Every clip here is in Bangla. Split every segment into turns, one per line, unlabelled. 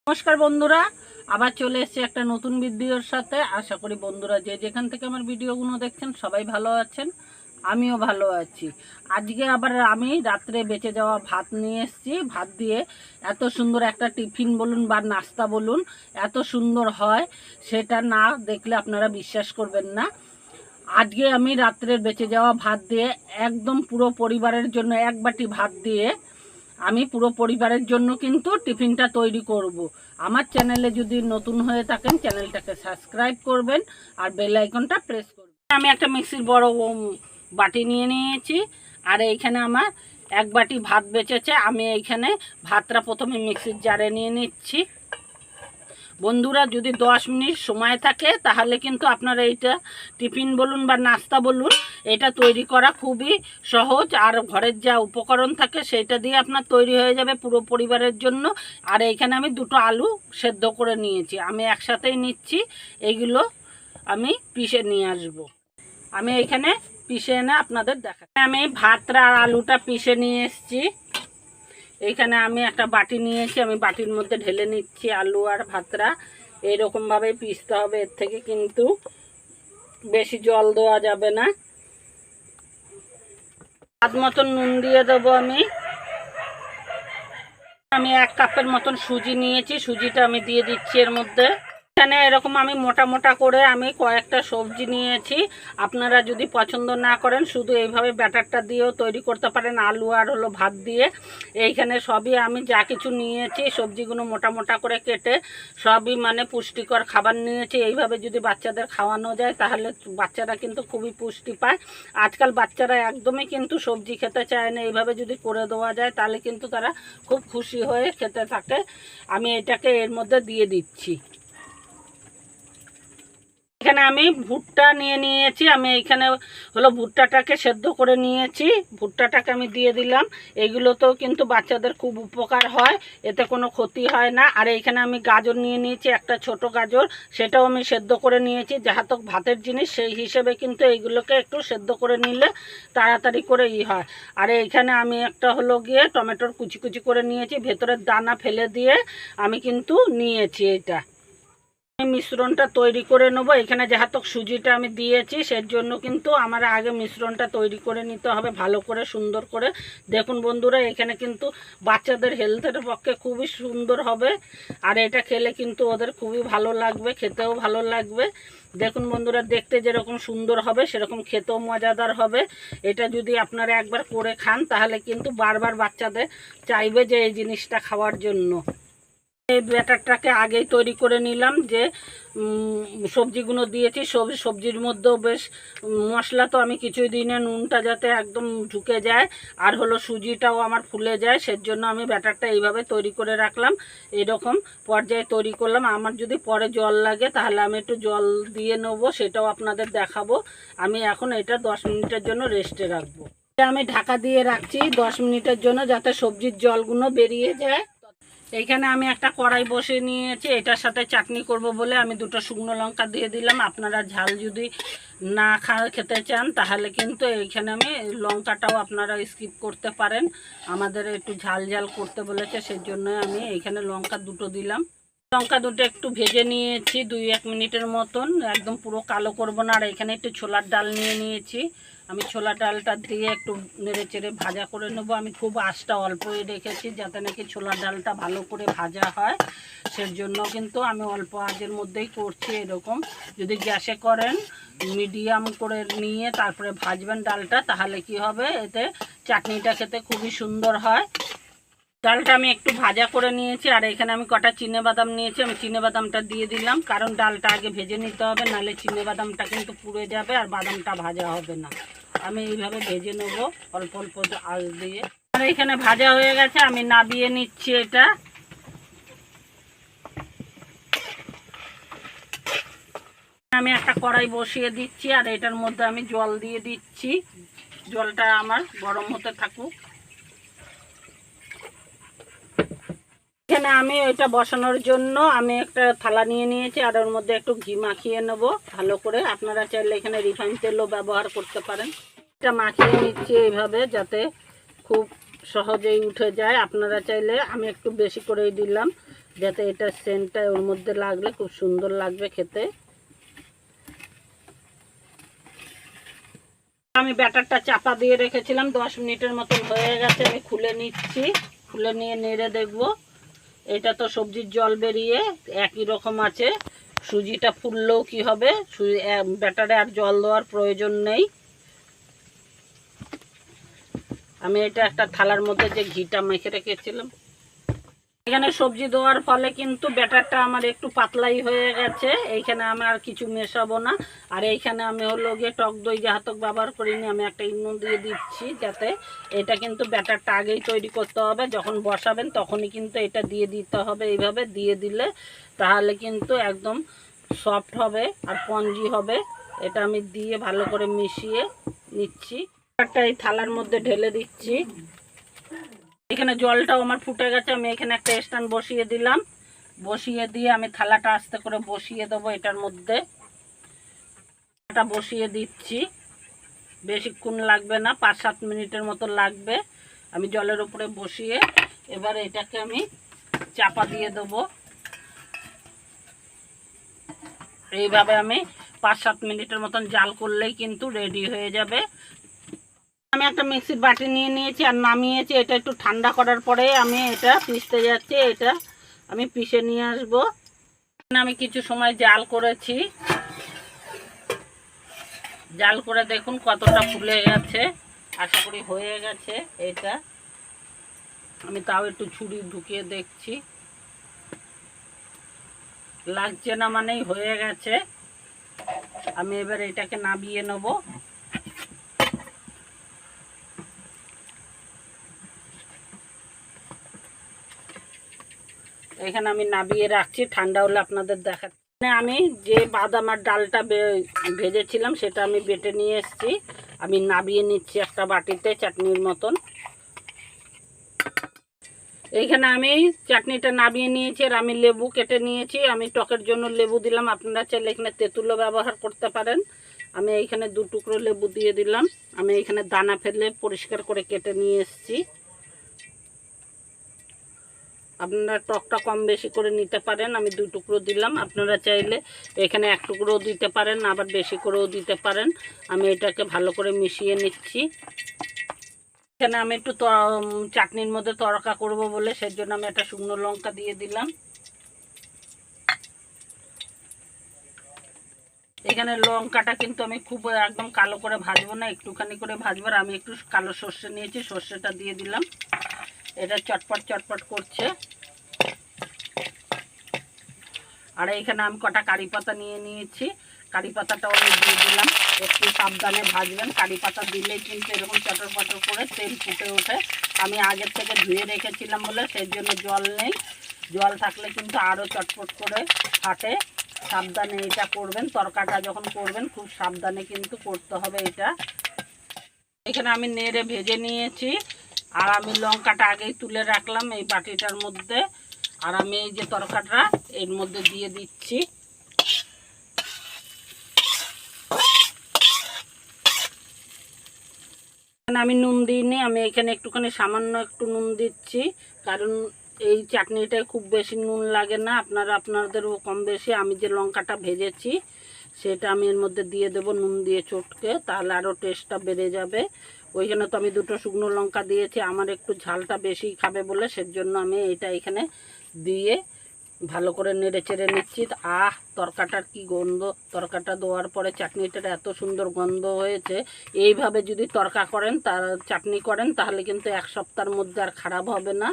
নমস্কার বন্ধুরা, আবার চলে এসেছি একটা নতুন ভিডিওর সাথে। আশা করি বন্ধুরা যে যেখান থেকে আমার ভিডিওগুলো দেখছেন সবাই ভালো আছেন, আমিও ভালো আছি। আজকে আবার আমি রাত্রে বেঁচে যাওয়া ভাত নিয়ে এসেছি। ভাত দিয়ে এত সুন্দর একটা টিফিন বলুন বা নাস্তা বলুন, এত সুন্দর হয় সেটা না দেখলে আপনারা বিশ্বাস করবেন না। আজকে আমি রাত্রের বেঁচে যাওয়া ভাত দিয়ে একদম পুরো পরিবারের জন্য এক বাটি ভাত দিয়ে আমি পুরো পরিবারের জন্য কিন্তু টিফিনটা তৈরি করব। আমার চ্যানেলে যদি নতুন হয়ে থাকেন চ্যানেলটাকে সাবস্ক্রাইব করবেন আর বেল আইকনটা প্রেস করবেন। আমি একটা মিক্সির বড় বাটি নিয়ে নিয়েছি, আর এইখানে আমার এক বাটি ভাত বেঁচেছে। আমি এইখানে ভাতটা প্রথমে মিক্সির জারে নিয়ে নিচ্ছি। বন্ধুরা যদি 10 মিনিট সময় থাকে তাহলে কিন্তু আপনারা এইটা টিফিন বলুন বা নাস্তা বলুন, এটা তৈরি করা খুবই সহজ। আর ঘরের যা উপকরণ থাকে সেটা দিয়ে আপনার তৈরি হয়ে যাবে পুরো পরিবারের জন্য। আর এইখানে আমি দুটো আলু সেদ্ধ করে নিয়েছি, আমি একসাথেই নিচ্ছি। এইগুলো আমি পিষে নিয়ে আসব। আমি এইখানে পিষে এনে আপনাদের দেখাচ্ছি। আমি ভাতটা আর আলুটা পিষে নিয়ে এসেছি। এইখানে আমি একটা বাটি নিয়েছি, আমি বাটির মধ্যে ঢেলে নিচ্ছি আলু আর ভাতটা। এইরকমভাবেই পিষতে হবে, এর থেকে কিন্তু বেশি জল দেওয়া যাবে না। স্বাদ মতন নুন দিয়ে দেবো। আমি 1 কাপের মতন সুজি নিয়েছি, সুজিটা আমি দিয়ে দিচ্ছি এর মধ্যে। এখানে এরকম আমি মোটা মোটা করে আমি কয়েকটা সবজি নিয়েছি। আপনারা যদি পছন্দ না করেন শুধু এইভাবে ব্যাটারটা দিয়েও তৈরি করতে পারেন, আলু আর ভাত দিয়ে। এইখানে সবই আমি যা কিছু নিয়েছি সবজিগুলো মোটা মোটা করে কেটে সবই মানে পুষ্টিকর খাবার নিয়েছি। এইভাবে যদি বাচ্চাদের খাওয়ানো যায় তাহলে বাচ্চারা কিন্তু খুবই পুষ্টি পায়। আজকাল বাচ্চারা একদমই কিন্তু সবজি খেতে চায় না, এইভাবে যদি করে দেওয়া যায় তাহলে কিন্তু তারা খুব খুশি হয়ে খেতে থাকে। আমি এটাকে এর মধ্যে দিয়ে দিচ্ছি। এখানে আমি ভুট্টা নিয়ে নিয়েছি, আমি এইখানে ভুট্টাটাকে সেদ্ধ করে নিয়েছি। ভুট্টাটাকে আমি দিয়ে দিলাম। এগুলোতেও কিন্তু বাচ্চাদের খুব উপকার হয়, এতে কোনো ক্ষতি হয় না। আর এইখানে আমি গাজর নিয়ে নিয়েছি, একটা ছোট গাজর, সেটাও আমি সেদ্ধ করে নিয়েছি। যাহাতো ভাতের জিনিস সেই হিসেবে কিন্তু এইগুলোকে একটু সেদ্ধ করে নিলে তাড়াতাড়ি করে হয়। আর এইখানে আমি একটা টমেটোর কুচি কুচি করে নিয়েছি, ভেতরের দানা ফেলে দিয়ে আমি কিন্তু নিয়েছি। এটা মিশ্রণটা তৈরি করে নেবো। এখানে যেহেতু সুজিটা আমি দিয়েছি সেজন্য কিন্তু আমার আগে মিশ্রণটা তৈরি করে নিতে হবে ভালো করে সুন্দর করে। দেখুন বন্ধুরা, এখানে কিন্তু বাচ্চাদের হেলথের পক্ষে খুবই সুন্দর হবে, আর এটা খেলে কিন্তু ওদের খুবই ভালো লাগবে, খেতেও ভালো লাগবে। দেখুন বন্ধুরা, দেখতে যেরকম সুন্দর হবে সেরকম খেতেও মজাদার হবে। এটা যদি আপনারা একবার করে খান তাহলে কিন্তু বারবার বাচ্চাদের চাইবে যে এই জিনিসটা খাওয়ার জন্য। এই ব্যাটারটাকে আগেই তৈরি করে নিলাম, যে সবজিগুলো দিয়েছি সবজির মধ্যেও বেশ মশলা তো আমি কিছুই দিই না, নুনটা যাতে একদম ঢুকে যায় আর সুজিটাও আমার ফুলে যায়, সেজন্য আমি ব্যাটারটা এইভাবে তৈরি করে রাখলাম। এরকম পর্যায়ে তৈরি করলাম। আমার যদি পরে জল লাগে তাহলে আমি একটু জল দিয়ে নেবো, সেটাও আপনাদের দেখাবো। আমি এখন এটা 10 মিনিটের জন্য রেস্টে রাখবো। আমি ঢাকা দিয়ে রাখছি 10 মিনিটের জন্য, যাতে সবজির জলগুলো বেরিয়ে যায়। এইখানে আমি একটা কড়াই বসে নিয়েছি, এটার সাথে চাটনি করব বলে আমি দুটো শুকনো লঙ্কা দিয়ে দিলাম। আপনারা ঝাল যদি না খেতে চান তাহলে কিন্তু এইখানে আমি লঙ্কাটাও আপনারা স্কিপ করতে পারেন। আমাদের একটু ঝাল ঝাল করতে বলেছে সেজন্য আমি এইখানে লঙ্কা দুটো দিলাম। লঙ্কা দুটো একটু ভেজে নিয়েছি 2-1 মিনিটের মতন, একদম পুরো কালো করব না। আর এখানে একটু ছোলার ডাল নিয়ে নিয়েছি, আমি ছোলার ডালটা দিয়ে একটু নেড়ে চেড়ে ভাজা করে নেবো। আমি খুব আঁচটা অল্পই রেখেছি যাতে নাকি ছোলার ডালটা ভালো করে ভাজা হয়, সেজন্য কিন্তু আমি অল্প আঁচের মধ্যেই করছি। এরকম যদি গ্যাসে করেন মিডিয়াম করে নিয়ে তারপরে ভাজবেন ডালটা, তাহলে কি হবে, এতে চাটনিটা খেতে খুবই সুন্দর হয়। ডালটা আমি একটু ভাজা করে নিয়েছি, আর এখানে আমি কটা চিনেবাদাম নিয়েছি, আমি চিনেবাদামটা দিয়ে দিলাম, কারণ ডালটা আগে ভেজে নিতে হবে, নাহলে চিনেবাদামটা কিন্তু পুড়ে যাবে আর বাদামটা ভাজা হবে না। আমি এইভাবে ভেজে নেবো অল্প অল্প আঁচ দিয়ে। আর এখানে ভাজা হয়ে গেছে, আমি নাবিয়ে নিচ্ছি এটা। আমি একটা কড়াই বসিয়ে দিচ্ছি, আর এটার মধ্যে আমি জল দিয়ে দিচ্ছি। জলটা আমার গরম হতে থাকুক। এখানে আমি এটা বসানোর জন্য আমি একটা থালা নিয়ে নিয়েছি, আর ওর মধ্যে একটু ঘি মাখিয়ে নেব ভালো করে। আপনারা চাইলে এখানে রিফাইন তেলও ব্যবহার করতে পারেন। এটা মাখিয়ে নিচ্ছি এইভাবে যাতে খুব সহজেই উঠে যায়। আপনারা চাইলে, আমি একটু বেশি করেই দিলাম, যাতে এটা সেন্টটা ওর মধ্যে লাগলে খুব সুন্দর লাগবে খেতে। আমি ব্যাটারটা চাপা দিয়ে রেখেছিলাম, 10 মিনিটের মতন হয়ে গেছে। আমি খুলে নিচ্ছি, খুলে নিয়ে নেড়ে দেখব। এটা তো সবজির জল বেরিয়ে একই রকম আছে। সুজিটা ফুললেও কি হবে, ব্যাটারে আর জল দেওয়ার প্রয়োজন নেই। আমি এটা একটা থালার মধ্যে যে ঘিটা মেখে রেখেছিলাম, এখানে সবজি দেওয়ার ফলে কিন্তু ব্যাটারটা আমার একটু পাতলাই হয়ে গেছে। এইখানে আমি আর কিছু মেশাবো না। আর এইখানে আমি হলো গিয়ে টক দই যাহাতক ব্যবহার করিনি, আমি একটা ইনো দিয়ে দিচ্ছি, যাতে এটা কিন্তু ব্যাটারটা আগেই তৈরি করতে হবে, যখন বসাবেন তখনই কিন্তু এটা দিয়ে দিতে হবে। এইভাবে দিয়ে দিলে তাহলে কিন্তু একদম সফট হবে আর স্পঞ্জি হবে। এটা আমি দিয়ে ভালো করে মিশিয়ে নিচ্ছি। একটা এই থালার মধ্যে ঢেলে দিচ্ছি। এখানে জলটাও আমার ফুটে গেছে। আমি এখানে একটা স্ট্যান্ড বসিয়ে দিলাম, বসিয়ে দিয়ে আমি থালাটা আস্তে করে বসিয়ে দেবো এটার মধ্যে। এটা বসিয়ে দিচ্ছি, বেশিক্ষণ লাগবে না, 5-7 মিনিটের মতো লাগবে। আমি জলের উপরে বসিয়ে এবার এটাকে আমি চাপা দিয়ে দেবো। এইভাবে আমি 5-7 মিনিটের মতন জাল করলেই কিন্তু রেডি হয়ে যাবে। আমি একটা মিক্সির বাটি নিয়ে নিয়েছি আর নামিয়েছি। এটা একটু ঠান্ডা করার পরে আমি এটা পিষতে যাচ্ছি। এটা আমি পিষে নিয়ে আসবো। আমি কিছু সময় জাল করেছি, জাল করে দেখুন কতটা ফুলে গেছে। আশা করি হয়ে গেছে। এটা আমি তাও একটু ছুরি ঢুকিয়ে দেখছি, লাগছে না মানেই হয়ে গেছে। আমি এবার এটাকে নামিয়ে নেব। এখানে আমি নামিয়ে রাখছি, ঠান্ডা হলে আপনাদের দেখাচ্ছি। আমি যে বাদাম আর ডালটা ভেজেছিলাম সেটা আমি বেটে নিয়ে এসেছি। আমি নামিয়ে নিচ্ছি একটা বাটিতে চাটনির মতন। এইখানে আমি চাটনিটা নামিয়ে নিয়েছি আর আমি লেবু কেটে নিয়েছি। আমি টকের জন্য লেবু দিলাম, আপনারা চাইলে এখানে তেঁতুলও ব্যবহার করতে পারেন। আমি এইখানে 2 টুকরো লেবু দিয়ে দিলাম। আমি এখানে দানা ফেলে পরিষ্কার করে কেটে নিয়ে এসেছি। আপনারা টকটা কম বেশি করে নিতে পারেন। আমি 2 টুকরো দিলাম, আপনারা চাইলে এখানে 1 টুকরোও দিতে পারেন, আবার বেশি করেও দিতে পারেন। আমি এটাকে ভালো করে মিশিয়ে নিচ্ছি। এখানে আমি একটু চাটনির মধ্যে তড়কা করব বলে সেজন্য আমি একটা শুকনো লঙ্কা দিয়ে দিলাম। এখানে লঙ্কাটা কিন্তু আমি খুব একদম কালো করে ভাজবো না, একটুখানি করে ভাজবো। আর আমি একটু কালো সর্ষে নিয়েছি, সর্ষেটা দিয়ে দিলাম। এটা চটপট চটপট করছে। আর এইখানে আমি কটা কারি পাতা নিয়ে নিয়েছি, কারি পাতাটাও আমি দিয়ে দিলাম। একটু সাবধানে ভাজবেন, কারি পাতা দিলেই কিন্তু এরকম চটর পটর করে তেল ফুটে ওঠে। আমি আগের থেকে ধুয়ে রেখেছিলাম বলে সেই জন্য জল নেই, জল থাকলে কিন্তু আরও চটপট করে ফাটে। সাবধানে এটা করবেন, তরকাটা যখন করবেন খুব সাবধানে কিন্তু করতে হবে এটা। এখানে আমি নেড়ে ভেজে নিয়েছি আর আমি লঙ্কাটা আগেই তুলে রাখলাম এই বাটিটার মধ্যে। আর আমি এই যে তরকাটা এর মধ্যে দিয়ে দিচ্ছি। আমি নুন দিইনি, আমি এখানে একটুখানি সামান্য একটু নুন দিচ্ছি, কারণ এই চাটনিটায় খুব বেশি নুন লাগে না। আপনারা আপনাদেরও কম বেশি। আমি যে লঙ্কাটা ভেজেছি সেটা আমি এর মধ্যে দিয়ে দেবো নুন দিয়ে চটকে, তাহলে আরও টেস্টটা বেড়ে যাবে। ওইখানে তো আমি 2টো শুকনো লঙ্কা দিয়েছি, আমার একটু ঝালটা বেশি খাবে বলে সেজন্য আমি এটা এখানে দিয়ে ভালো করে নেড়ে চেড়ে নিচ্ছি। তরকাটার কি গন্ধ! তরকাটা দেওয়ার পরে চাটনিটার এত সুন্দর গন্ধ হয়েছে। এইভাবে যদি তরকা করেন, তার চাটনি করেন, তাহলে কিন্তু 1 সপ্তাহের মধ্যে আর খারাপ হবে না।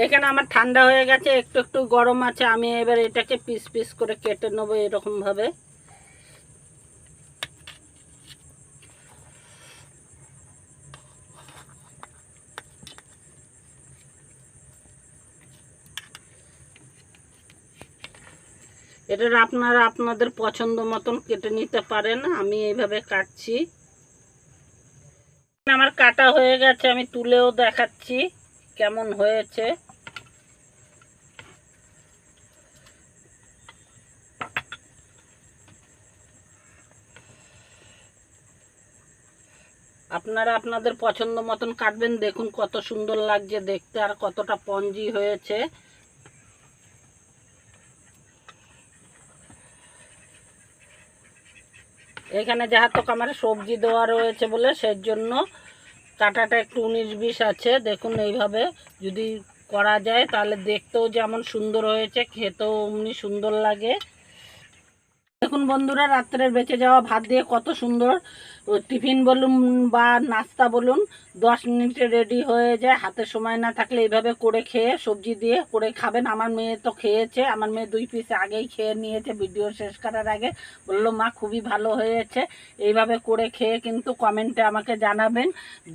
এখানে আমার ঠান্ডা হয়ে গেছে, একটু একটু গরম আছে। আমি এবার এটাকে পিস পিস করে কেটে নেবো এরকমভাবে। এটা আপনারা আপনাদের পছন্দ মতন কেটে নিতে পারেন। আমি এইভাবে কাটছি। আমার কাটা হয়ে গেছে, আমি তুলেও দেখাচ্ছি কেমন হয়েছে। আপনারা আপনাদের পছন্দ মতন কাটবেন। দেখুন কত সুন্দর লাগছে দেখতে আর কতটা পঞ্জি হয়েছে। এখানে যাহাতক আমার সবজি দেওয়া রয়েছে বলে সেই জন্য কাটাটা একটু 19-20 আছে। দেখুন এইভাবে যদি করা যায় তাহলে দেখতেও যেমন সুন্দর হয়েছে, খেতেও অমনি সুন্দর লাগে। দেখুন বন্ধুরা, রাত্রের বেঁচে যাওয়া ভাত দিয়ে কত সুন্দর টিফিন বলুন বা নাস্তা বলুন 10 মিনিটে রেডি হয়ে যায়। হাতে সময় না থাকলে এইভাবে করে খেয়ে সবজি দিয়ে করে খাবেন। আমার মেয়ে তো খেয়েছে, আমার মেয়ে 2 পিস আগেই খেয়ে নিয়েছে। ভিডিও শেষ করার আগে বললো মা খুবই ভালো হয়েছে। এইভাবে করে খেয়ে কিন্তু কমেন্টে আমাকে জানাবেন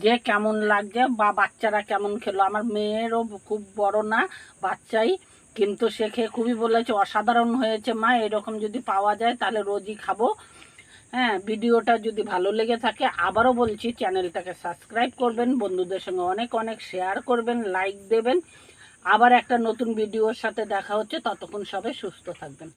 যে কেমন লাগছে বা বাচ্চারা কেমন খেলো। আমার মেয়েরও খুব বড় না, বাচ্চাই, কিন্তু সে খেয়ে খুবই বলেছে অসাধারণ হয়েছে মা, এরকম যদি পাওয়া যায় তাহলে রোজই খাবো। হ্যাঁ, ভিডিওটা যদি ভালো লেগে থাকে আবারও বলছি চ্যানেলটাকে সাবস্ক্রাইব করবেন, বন্ধুদের সঙ্গে অনেক অনেক শেয়ার করবেন, লাইক দেবেন। আবার একটা নতুন ভিডিওর সাথে দেখা হচ্ছে, ততক্ষণ সবাই সুস্থ থাকবেন।